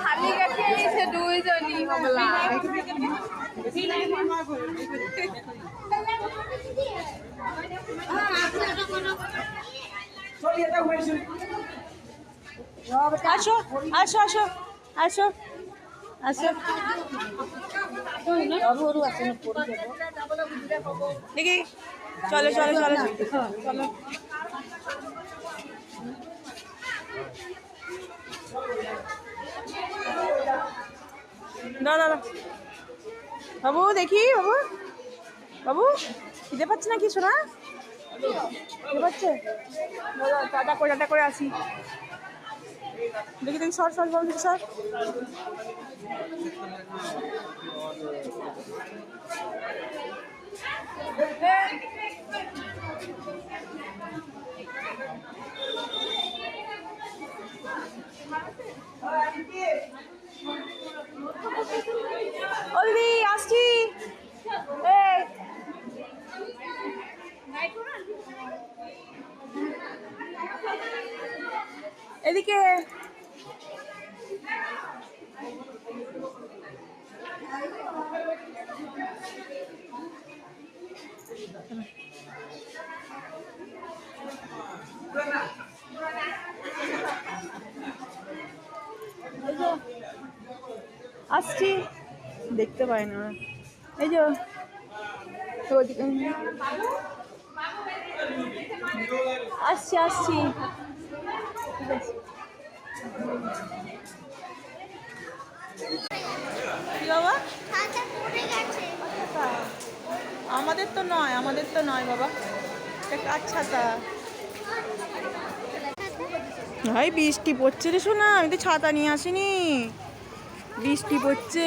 হালি গাঠি আহিছে দুইজনী হবলা আসো আসো আসো আসো আসো দেখি চলো চলো চলো চলো দাঁড়া দাঁড়া বাবু দেখি বাবু বাবু খিদে পাচ্ছে না কিছু না খিদে পাচ্ছে টাটা করে আসি দেখি দেখি সর সর সর দেখি সর অলদি আসছি এই এদিকে আসছি দেখতে পাই না এই যে আসছি আসছি কি বাবা আমাদের তো নয় বাবা আচ্ছা তা ভাই বৃষ্টি পড়ছে রে শোনা আমি তো ছাতা নিয়ে আসিনি বৃষ্টি পড়ছে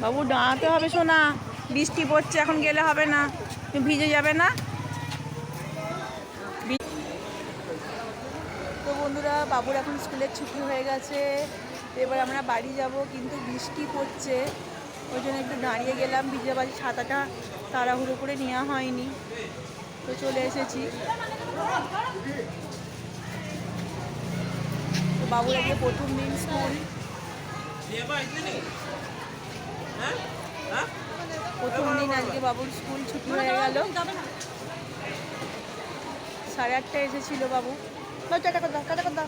বাবু দাঁড়াতে হবে শোনা বৃষ্টি পড়ছে এখন গেলে হবে না তুমি ভিজে যাবে না তো বন্ধুরা বাবুর এখন স্কুলের ছুটি হয়ে গেছে এবার আমরা বাড়ি যাব কিন্তু বৃষ্টি পড়ছে ওই জন্য একটু দাঁড়িয়ে গেলাম ভিজে বাজি ছাতাটা তাড়াহুড়ো করে নেওয়া হয়নি তো চলে এসেছি তো বাবুর আজকে প্রথম দিন স্কুল প্রথম দিন আজকে বাবুর স্কুল ছুটি হয়ে গেল 8:30 এসেছিল বাবু টাটা কথা